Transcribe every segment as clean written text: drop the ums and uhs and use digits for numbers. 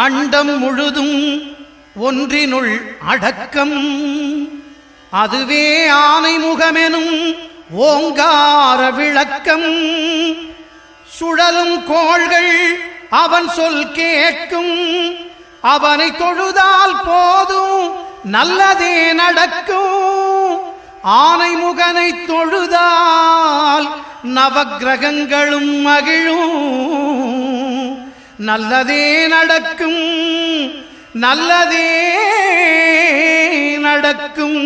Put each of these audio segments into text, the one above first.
அண்டம் முழுதும் ஒன்றினுள் அடக்கம். அதுவே ஆனை முகமெனும் ஓங்கார விளக்கம். சுழலும் கோள்கள் அவன் சொல் கேட்கும். அவனை தொழுதால் போதும் நல்லதே நடக்கும். ஆனை முகனை தொழுதால் நவக்கிரகங்களும் மகிழும். நல்லதே நடக்கும், நல்லதே நடக்கும்.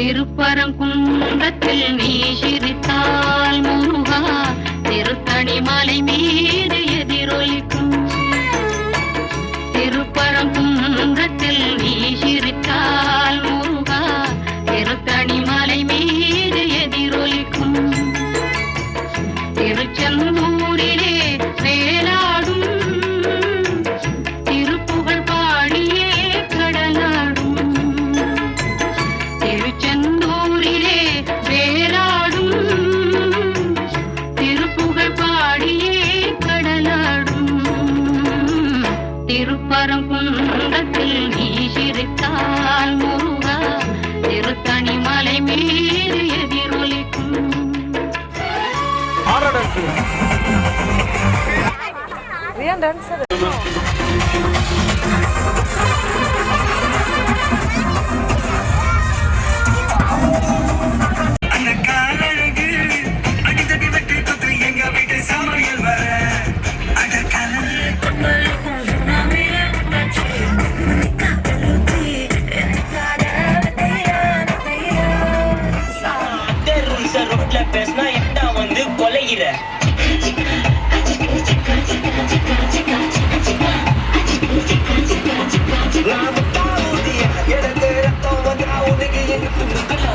திருப்பரங்குன்றத்தில் நீ சிரித்தால் முருகா திருத்தணி மலை மீது எதிரொலிக்கும். திருப்பரங்குன்றத்தில் நீ சிரித்தால் முருகா திருத்தணி மலை மீது எதிரொலிக்கும். திருச்செந்தூரிலே வேலாடும் திருப்புகழ் பாடியே கடலாடும். திருச்செந்தூரிலே வேலாடும் திருப்புகழ் பாடியே கடலாடும். திருப்பரங்குன்றத்தில் நீ சிரித்தால் முருகா திருத்தணி மலை மீது எதிரொலிக்கும். பேசினா எட்டா வந்து கொலைகிற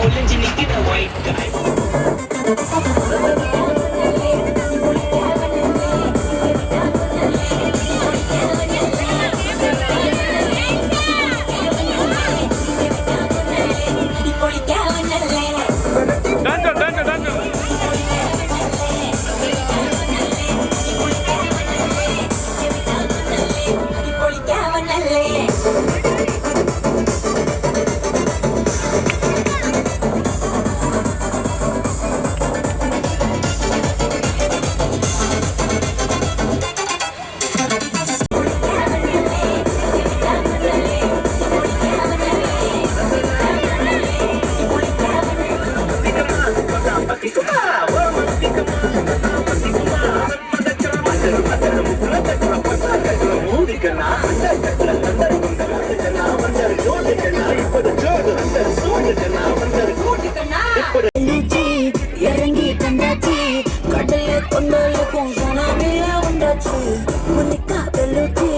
ஒளிஞ்சு நிக்கிற ஒயிட் காய். இறங்கி கண்டாச்சி கடல கொண்டலுக்கும் சுனாமிய உண்டாச்சு. முன்னிக்கா தெலுச்சி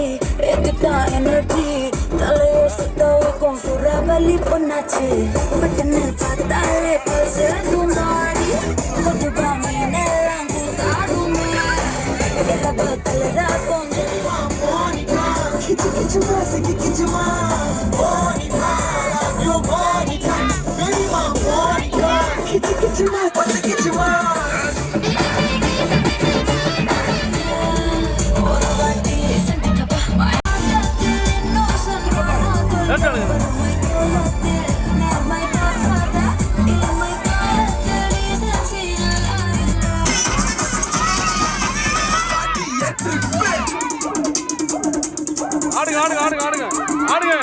எதுக்கா எனர்ஜி தலைய சுத்தவுக்கும் சுறவலி பொண்ணாச்சு. பட்டுன்னு பார்த்தாலே பல்சு தூண்டாடி பொதுவா மீனெல்லாம் கூத்தாடுமே. எல்லப்ப கலரா கொஞ்சம் கிச்சு கிச்சுமா சிக்கி கிச்சுமா போனிமா யோ போனிமா பெரியமா போனிமா கிச்சு கிச்சுமா பத்து கிச்சுமா. ஆடுங்க ஆடுங்க ஆடுங்க ஆடுங்க ஆடுங்க.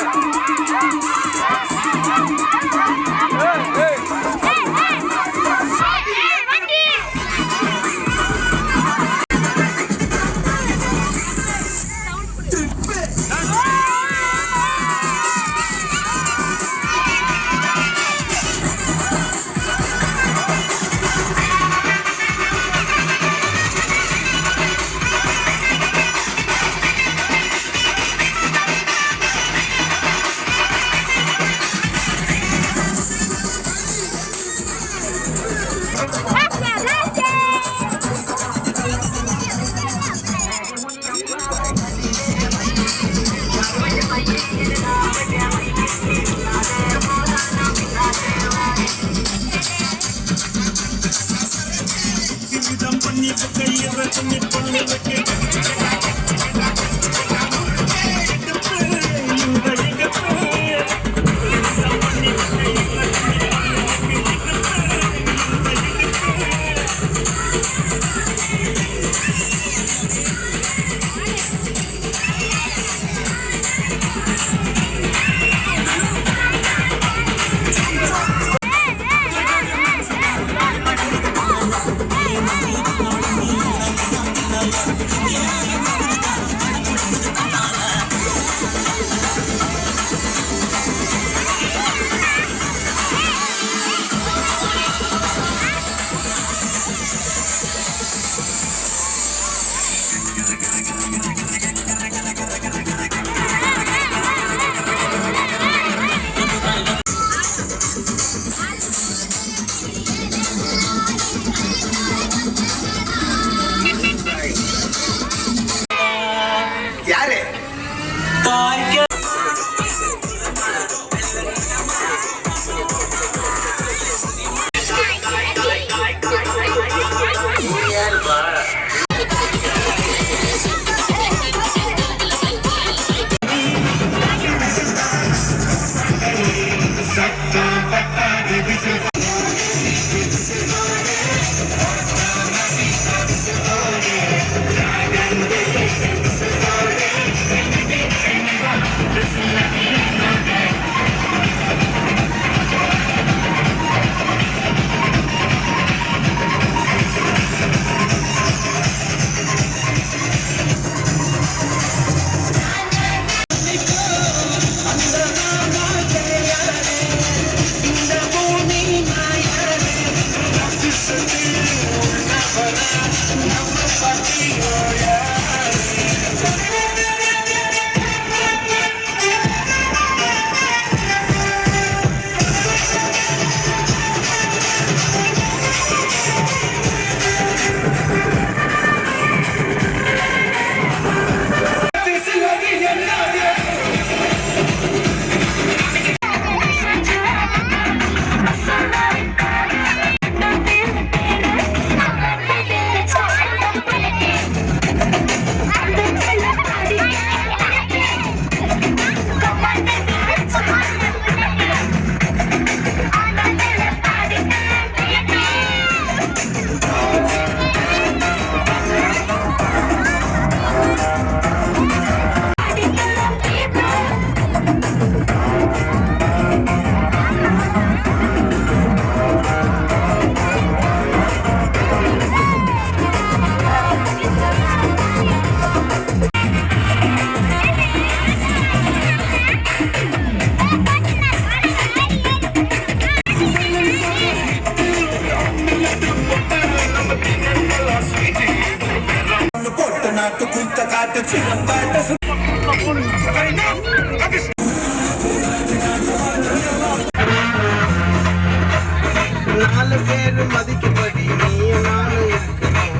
நாலு பேரு மதிக்கப்படி நீயும் நானும் இருக்கணும்.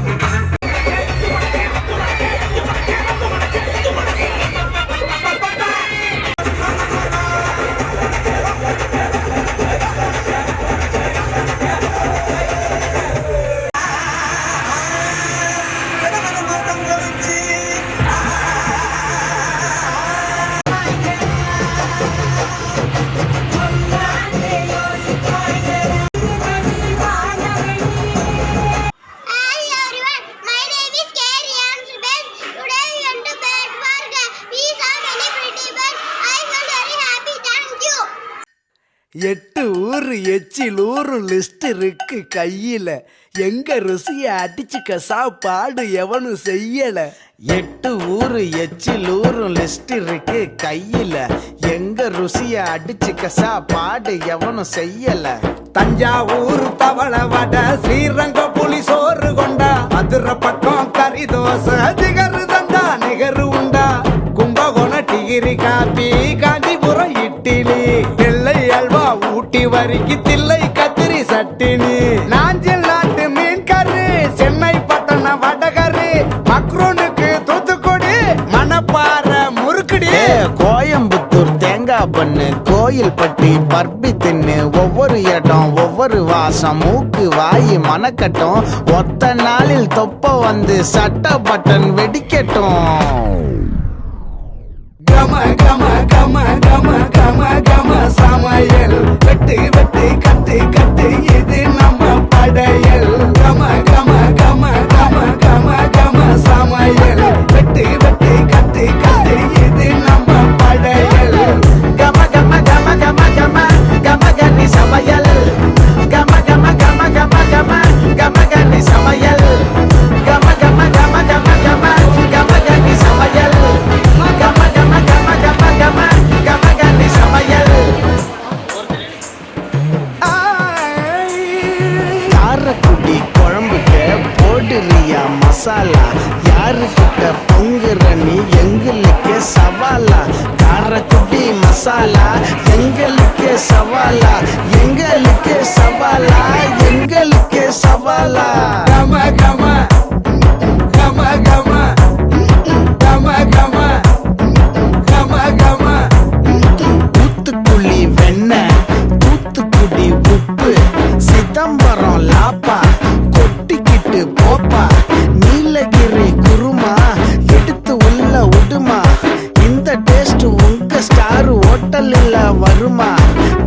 எட்டு ஊரு எச்சில் ஊரு லிஸ்ட் இருக்கு கையில, எங்க ருசிய அடிச்சுக்க சாப்பாடு எவனும் செய்யல. எட்டு ஊரு எச்சில் ஊரு லிஸ்ட் இருக்கு கையில, எங்க ருசிய அடிச்சுக்க சாப்பாடு எவனும் செய்யல. தஞ்சாவூர் தவளை வடை, ஸ்ரீரங்க புலி சோறு கொண்டா, மதுரை பக்கம் கறி தோசை, திகரு தண்டா நிகரு உண்டா, கும்பகோணம் டிகிரி காப்பி, காஞ்சிபுரம் இட்லி, வெள்ளை அல்வா ஊட்டி வரிக்கு, தில்லை கத்திரி சட்டினி, நாஞ்சில் நாட்டு மீன் கறி, சென்னை பட்டணம் வடகரி, மக்ரூனுக்கு தூத்துக்குடி, மணப்பாறை முறுக்குடி, கோயம்புத்தூர் தேங்காய் பண்ணு, கோயில் பட்டி பர்பி தின்னு, ஒவ்வொரு இடம் ஒவ்வொரு வாசம், மூக்கு வாயி மணக்கட்டும், ஒத்த நாளில் தொப்ப வந்து சட்ட பட்டன் வெடிக்கட்டும். கம கம கம கம கம கம சமையல், வெட்டு வெட்டு கட்டு கட்டு இது நம்ம படையல். கம கம கம கம கம கம சமையல், வெட்டு வெட்டு கட்டு கட்டு இது நம்ம படையல். கம கம கம கம கம கம கனி சமையல், கம கம கம கம கம கம கனி சமையல், கம கம கம கம கம கம கனி சமையல், கம கம கம கம கம கம கனி சமையல். காரக்குடி குழம்புக்கு போடுறியா மசாலா, யாருக்கிட்ட பொங்குற நீ எங்களுக்கு சவாலா. காரக்குடி மசாலா எங்களுக்கு சவாலா, எங்களுக்கு சவாலா, எங்களுக்கு சவாலா. கம கம கம கம கம கம கம கம. தூத்துக்குடி வெண்ணெய், தூத்துக்குடி உப்பு, சிதம்பரம் லாப்பா, கொட்டிக்கிட்டு போப்பா, நீலகிரி குருமா எடுத்து உள்ள விடுமா, இந்த டேஸ்ட் உங்க ஸ்டார் ஹோட்டலில் வருமா.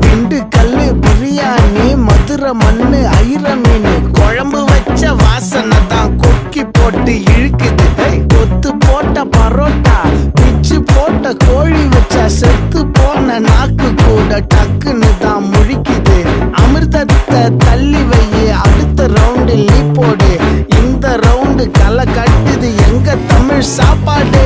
திண்டுக்கல்லு பிரியாணி, மதுரை மண்ணு ஐர மீன், குழம்பு வச்ச வாசனை தான் கொக்கி போட்டு இழுக்குது. கொத்து போட்ட பரோட்டா, பிச்சு போட்ட கோழி வச்சா செத்து போன நாக்கு கூட டக்குன்னு தான் முழிக்குது. அமிர்தத்தை தள்ளி வை, அடுத்த ரவுண்டு நீ போடு, இந்த ரவுண்டு களை கட்டுது எங்க தமிழ் சாப்பாடு.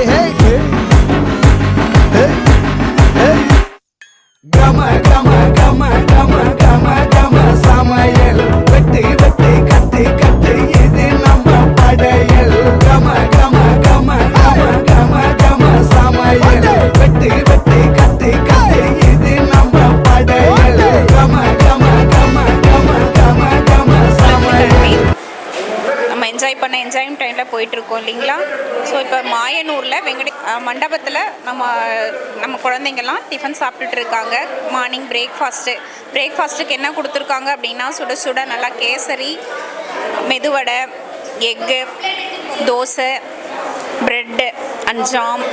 கம கம கம கம கம கம சமையல், வெட்டு வெட்டு கட்டு கட்டு இது நம்ம படையல். கம கம கம கம கம கம சமையல், வெட்டு வெட்டு கட்டு கட்டு இது நம்ம படையல். கம கம கம கம கம கம சமையல். நம்ம என்ஜாய் பண்ண என்ஜாயும் டைமில் போயிட்டுருக்கோம் இல்லைங்களா. ஸோ இப்போ மாயனூரில் மண்டபத்தில் நம்ம குழந்தைங்கள்லாம் டிஃபன் சாப்பிட்டுட்டு இருக்காங்க. மார்னிங் பிரேக்ஃபாஸ்ட்டுக்கு என்ன கொடுத்துருக்காங்க அப்படின்னா, சுட சுட நல்லா kesari, medu vada, egg, dosa, bread and jam,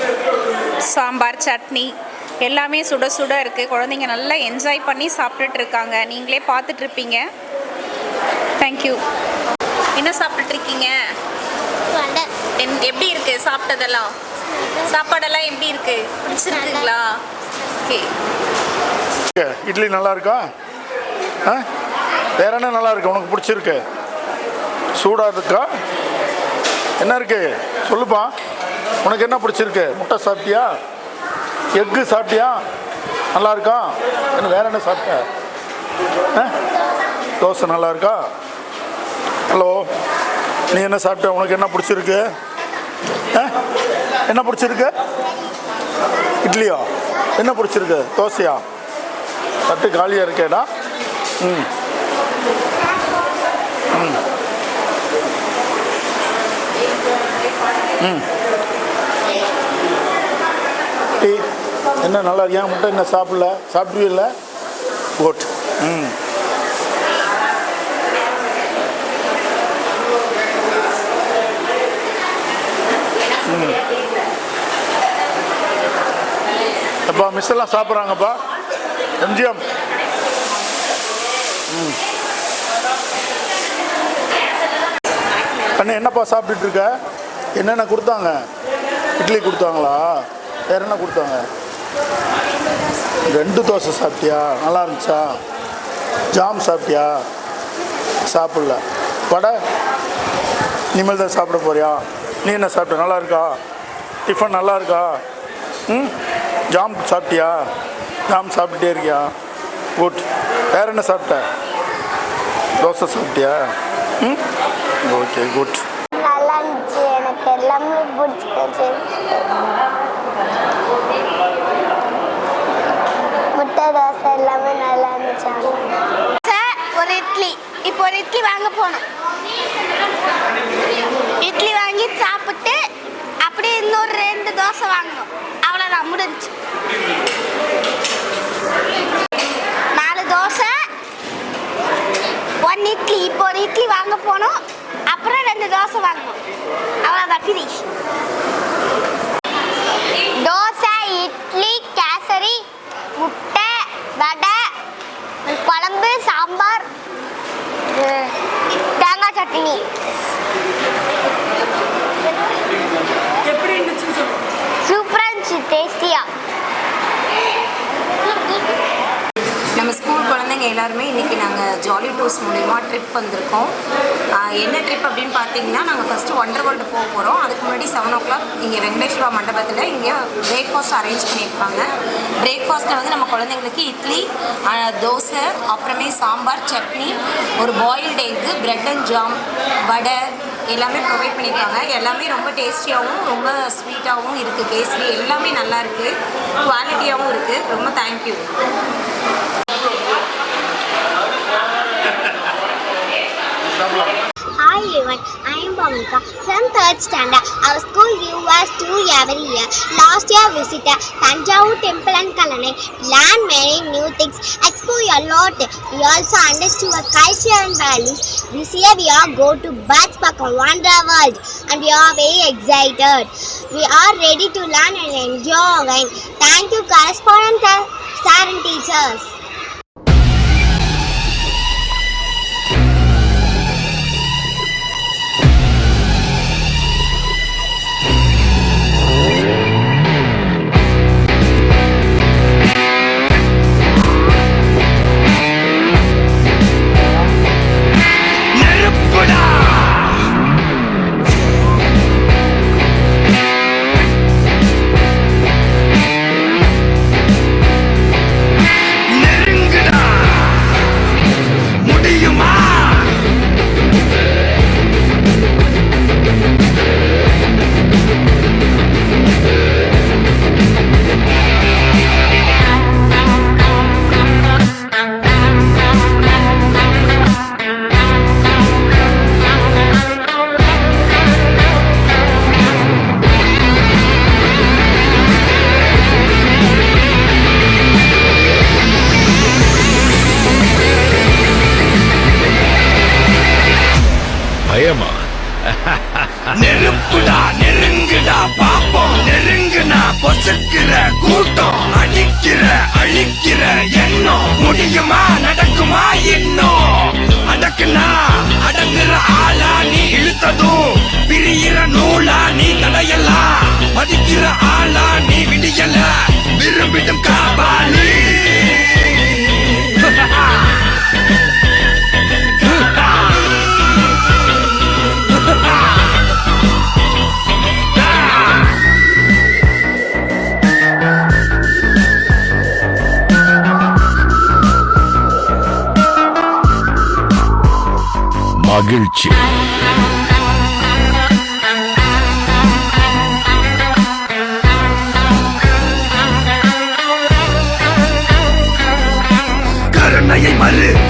sambar, chutney எல்லாமே சுட சுட இருக்குது. குழந்தைங்க நல்லா என்ஜாய் பண்ணி சாப்பிட்டுட்டு இருக்காங்க. நீங்களே பார்த்துட்ருப்பீங்க. தேங்க்யூ. என்ன சாப்பிட்டுட்ருக்கீங்க? எப்படி இருக்கு சாப்பிட்டதெல்லாம்? சாப்பாடெல்லாம் எப்படி இருக்கு? பிடிச்சிருக்குங்களா? ஓகே. இட்லி நல்லா இருக்கா? வேற என்ன நல்லா இருக்கு உனக்கு பிடிச்சிருக்கு? சூடா இருக்கா? என்ன இருக்கு சொல்லுப்பா. உனக்கு என்ன பிடிச்சிருக்கு? முட்டை சாப்பிட்டியா? எக்கு சாப்பிட்டியா? நல்லா இருக்கா? என்ன வேற என்ன சாப்பிட்ட? தோசை நல்லா இருக்கா? ஹலோ, நீ என்ன சாப்பிட்ட? உனக்கு என்ன பிடிச்சிருக்கு? என்ன பிடிச்சிருக்கு? இட்லியா? என்ன பிடிச்சிருக்கு? தோசையா? தட்டு காலியாக இருக்கேடா. ம் ம் ம் டீ என்ன நல்லா இருக்கியா? முட்டை என்ன சாப்பிடல? சாப்பிடுவீல்ல? குட். ம் ம் அப்பா மிஸ் எல்லாம் சாப்பிட்றாங்கப்பா. எம்ஜிஎம். ம் கண்ணு என்னப்பா சாப்பிட்டுட்டு இருக்க? என்னென்ன கொடுத்தாங்க? இட்லி கொடுத்தாங்களா? வேறு என்ன கொடுத்தாங்க? 2 தோசை சாப்பிட்டியா? நல்லா இருந்துச்சா? ஜாம் சாப்பிட்டியா? சாப்பிடல. வடை இனிமேல் தான் சாப்பிட போறியா? நீ என்ன சாப்பிட்ட? நல்லா இருக்கா? டிஃபன் நல்லா இருக்கா? ம் ஜாம் சாப்பிட்டியா? ஜாம் சாப்பிட்டுட்டே இருக்கியா? குட். வேறு என்ன சாப்பிட்ட? தோசை சாப்பிட்டியா? ம் ஓகே குட். நல்லா இருந்துச்சு. எனக்கு எல்லாமே பிடிச்சிருச்சு. முட்டை தோசை எல்லாமே நல்லா இருந்துச்சு. ஒரு இட்லி. இப்போ ஒரு இட்லி வாங்க போனோம். இட்லி வாங்கி சாப்பிட்டு அப்படியே இன்னொரு 2 தோசை வாங்கணும். அவ்வளோதான், முடிஞ்சு. 4 தோசை 1 இட்லி. இப்போ ஒரு இட்லி வாங்க போனோம், அப்புறம் 2 தோசை வாங்கணும். அவ்வளோதான், ஃபினிஷ். தோசை, இட்லி, கேசரி, முட்டை, வடை, குழம்பு, சாம்பார், தேங்காய் சட்னி. சூப்பராக இருந்துச்சு. டேஸ்டியா. நம்ம ஸ்கூல் குழந்தைங்க எல்லாருமே இன்றைக்கி நாங்கள் ஜாலி டூர்ஸ் மூலிமா ட்ரிப் வந்திருக்கோம். என்ன ட்ரிப் அப்படின்னு பார்த்தீங்கன்னா, நாங்கள் ஃபஸ்ட்டு ஒண்டர் வேர்ல்டு போக போகிறோம். அதுக்கு முன்னாடி 7 o'clock இங்கே வெங்கடேஸ்வரா மண்டபத்தில் இங்கே பிரேக்ஃபாஸ்ட் அரேஞ்ச் பண்ணியிருக்காங்க. பிரேக்ஃபாஸ்ட்டில் வந்து நம்ம குழந்தைங்களுக்கு இட்லி, தோசை, அப்புறமே சாம்பார், சட்னி, ஒரு boiled egg, bread and jam, vada எல்லாமே ப்ரொவைட் பண்ணியிருக்காங்க. எல்லாமே ரொம்ப டேஸ்டியாகவும் ரொம்ப ஸ்வீட்டாகவும் இருக்குது. கேசரி எல்லாமே நல்லா இருக்குது, குவாலிட்டியாகவும் இருக்குது. ரொம்ப thank you. Hi everyone, I am Bhavika from 3rd standard. Our school gives us tour every year. Last year we visited Tanjavur Temple and Kalanai. Learn many new things, explore a lot. We also understood our culture and values. This year we are go to Birds Park and Wonder World, and we are very excited. We are ready to learn and enjoy. Thank you correspondent, sir and teachers. நெருப்புடா நெருங்குடா பாப்போம், நெருங்குனா பொசுக்கிற கூட்டம், அடிக்கிற அழிக்கிற எண்ணம், முடியுமா நடக்குமா இன்னும், அடக்குனா அடங்குற ஆளா நீ இழுத்ததும், பிரியிற நூலா நீ தடையலாம், மதிக்கிற ஆளா நீ விடியல, விரும்பிடும் காபாலி. மகிழ்ச்சி.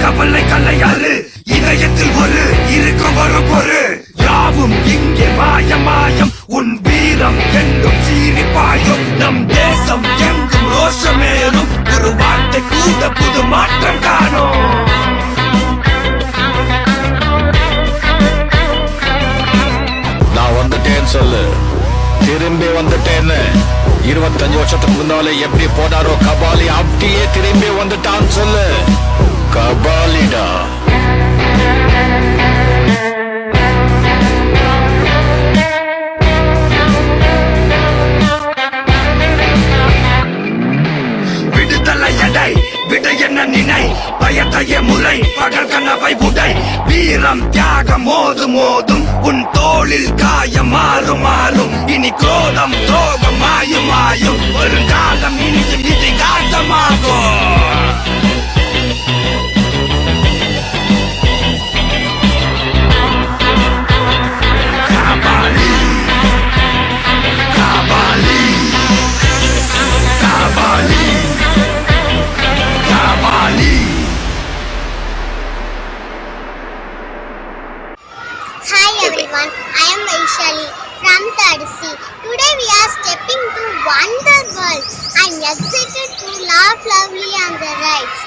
கவலை கல்லையாறு இதயத்தில் ஒரு இருக்கும் ஒரு பொரு யாவும் இங்கே மாயம் மாயம் உன் வீரம் என்றும் சீறி பாயும் நம் தேசம் எங்கும் ரோஷமேறும் ஒரு வார்த்தை கூட புது மாற்றம் காணும் நான் வந்துட்டேன்னு சொல்லு திரும்பி வந்துட்டேன்னு 25 வருஷத்துக்கு முன்னாலே எப்படி போனாரோ கபாலி அப்படியே திரும்பி வந்துட்டான்னு சொல்லு கபாலிடா விடுதலை எடை விட என்ன நினை பயத்தைய முறை பகல் கனவை உடை வீரம் தியாகம் மோதும் மோதும் உன் தோளில் காயம் மாறும் மாறும் இனி குரோதம் துரோகம் மாயும் மாயும் வருங்காலம் இனி இதிகாசமாகும் Kabali Kabali Kabali Kabali Hi everyone, I am Vaishali from 3rd C. Today we are stepping to wonder world. I am excited to laugh loudly on the rides.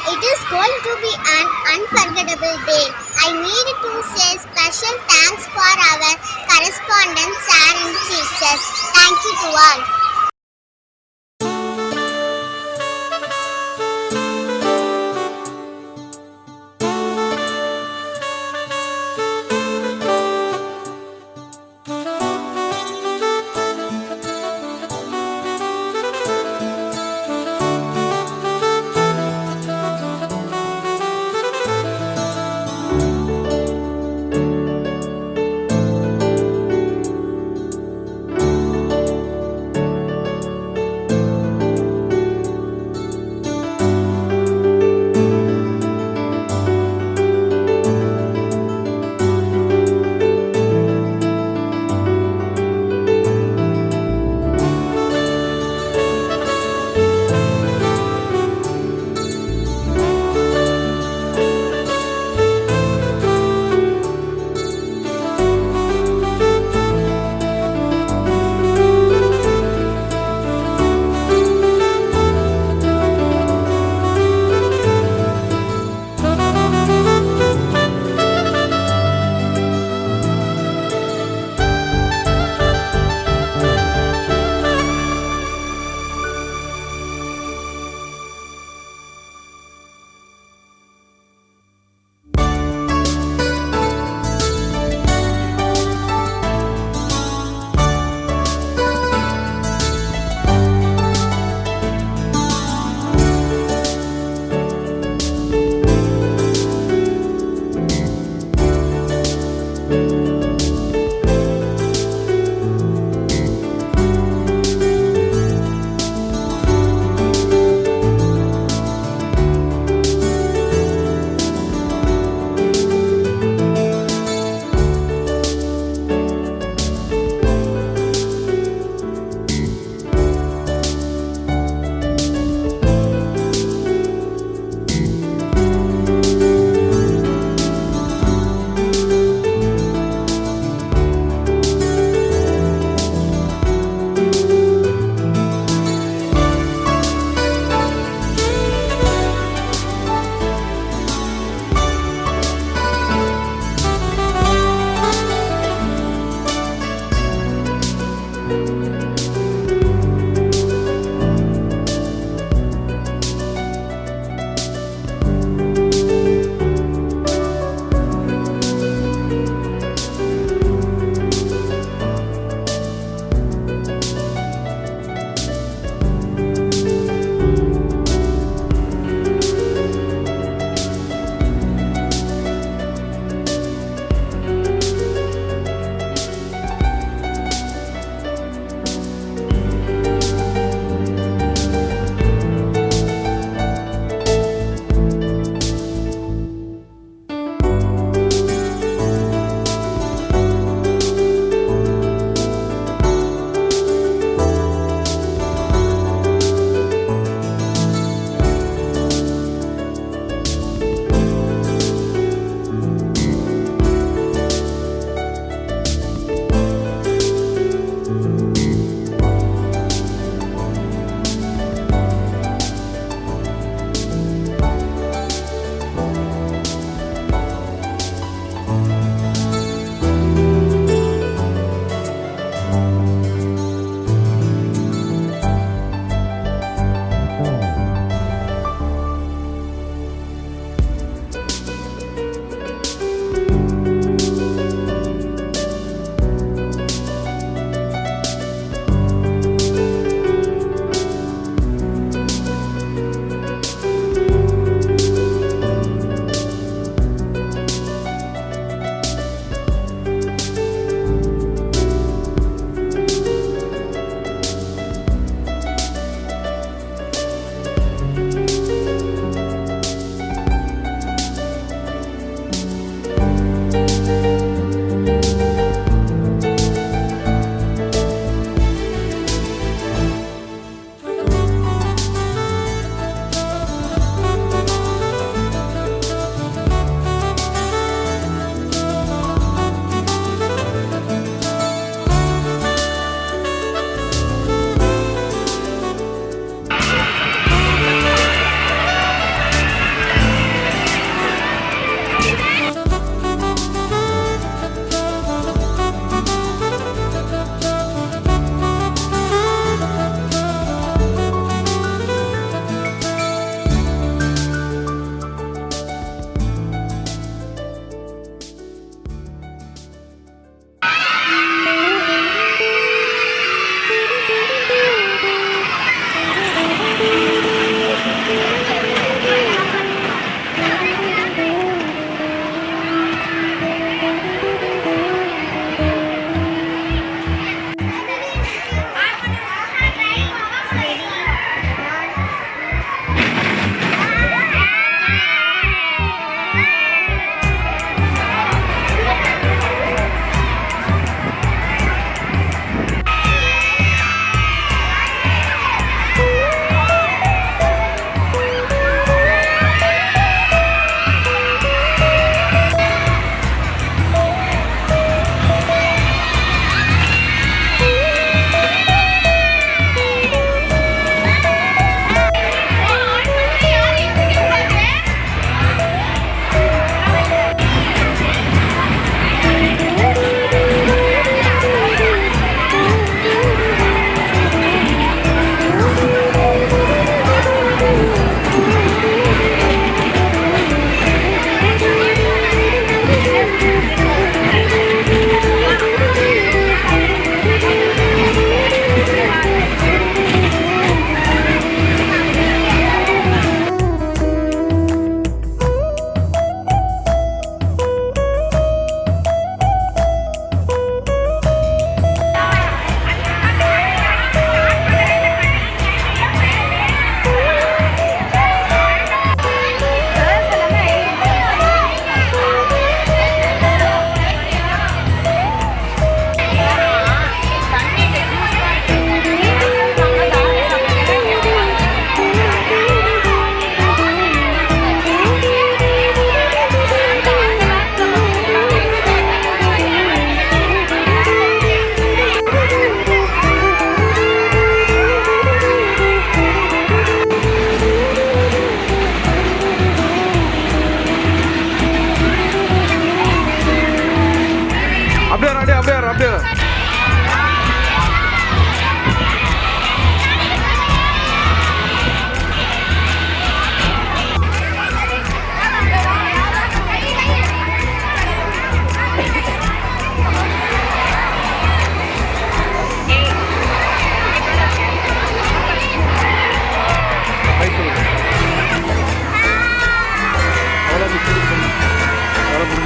It is going to be an unforgettable day. I need to say special thanks for our correspondents, sir and teachers. Thank you to all.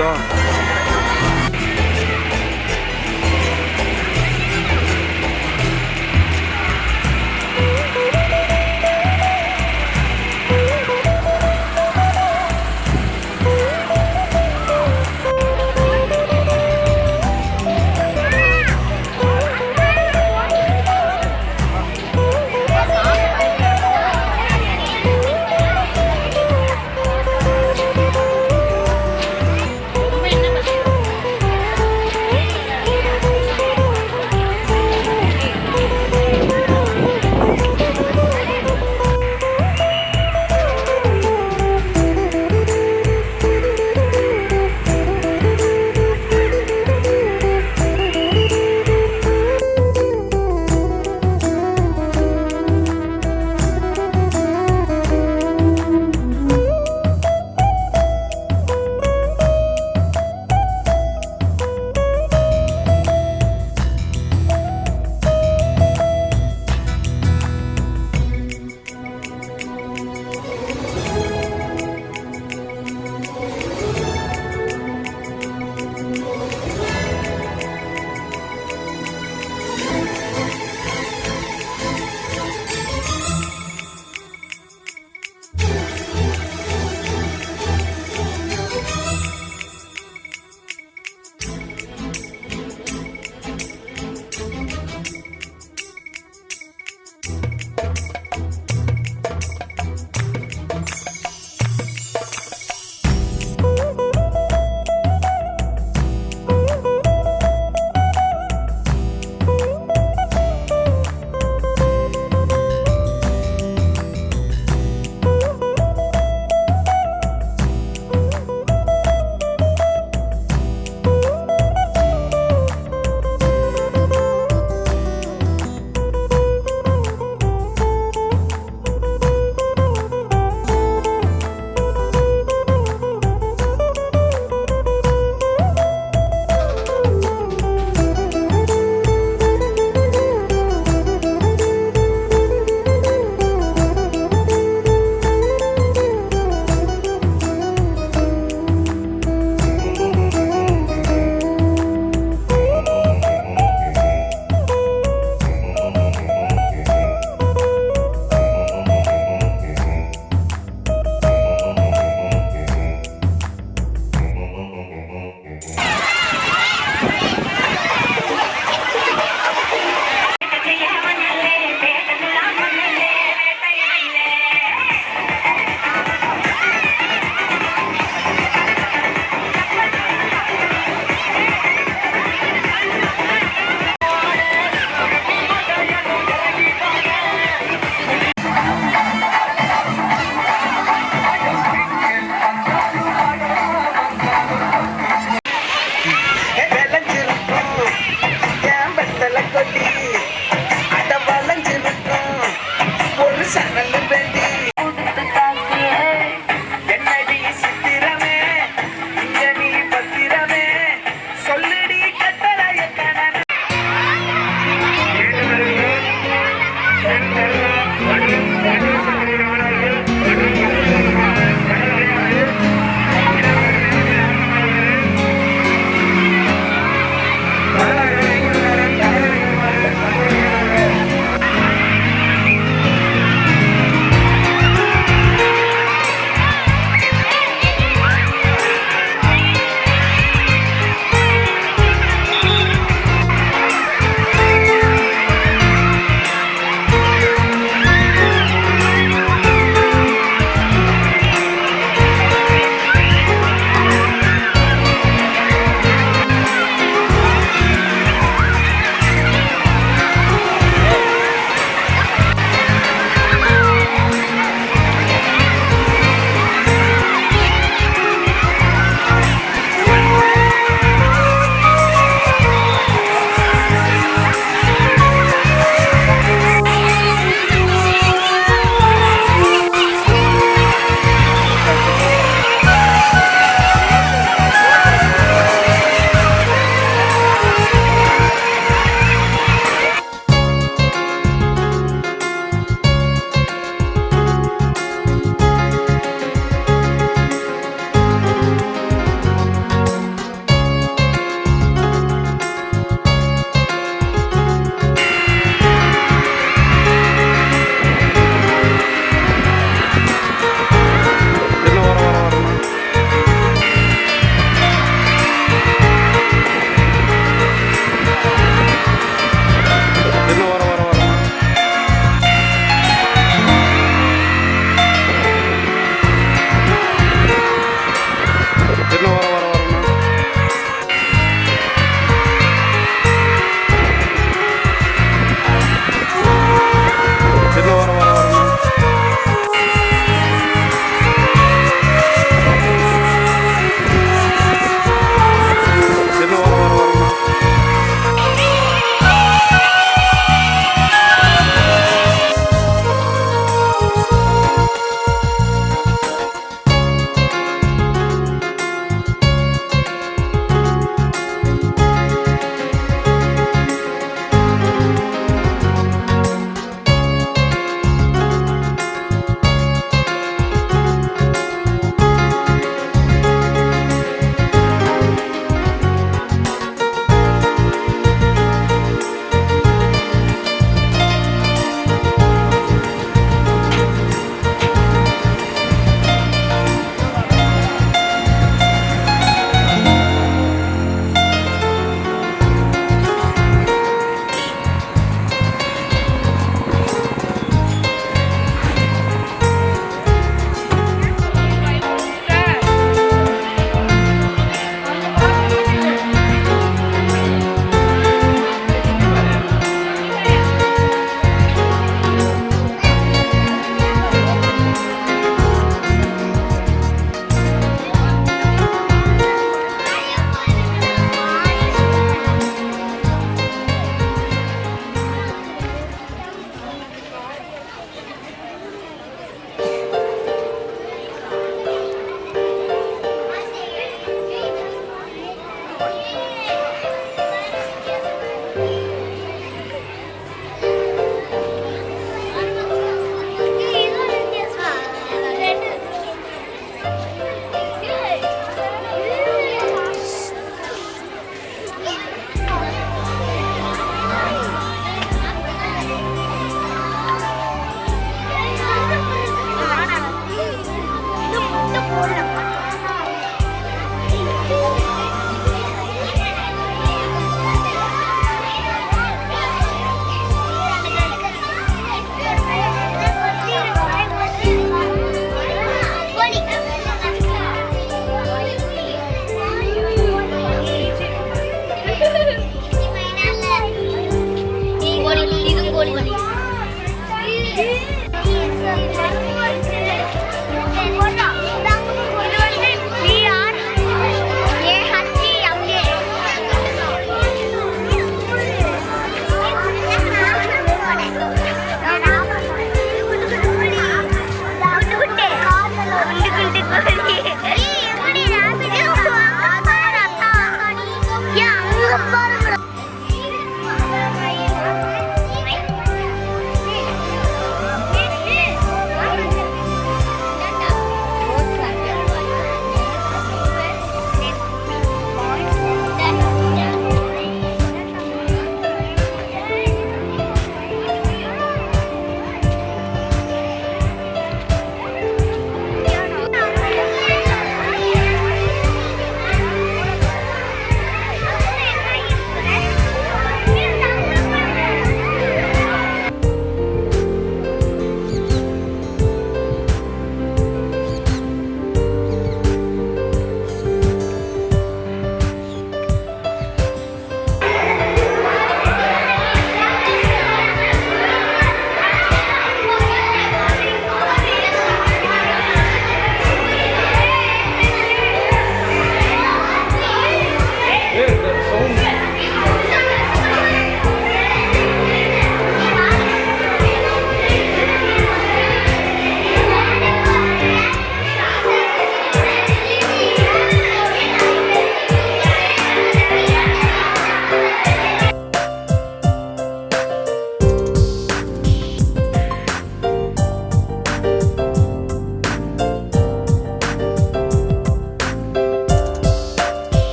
புரியுதா? என்ன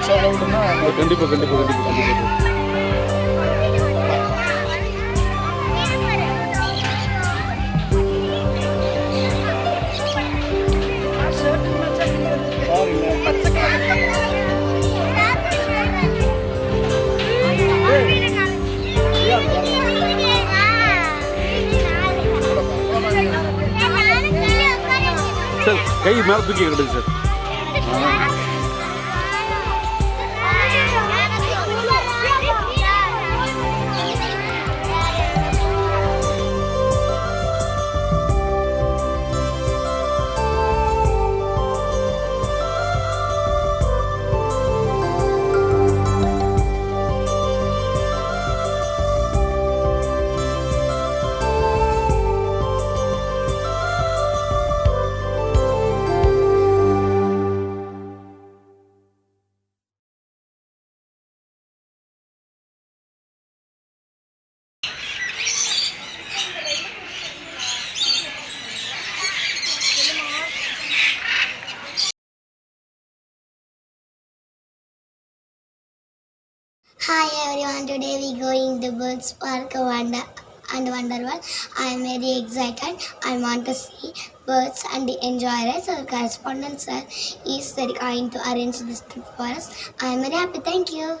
கண்டிப்பாக கண்டிப்பாக கண்டிப்பாக கண்டிப்பாக sir கை மேலே தூக்கி கிடக்கு sir. Hi everyone, today we going to Birds Park and Wonder World. I am very excited. I want to see birds and enjoy it. So correspondent sir is very kind to arrange this trip for us. I am very happy. Thank you.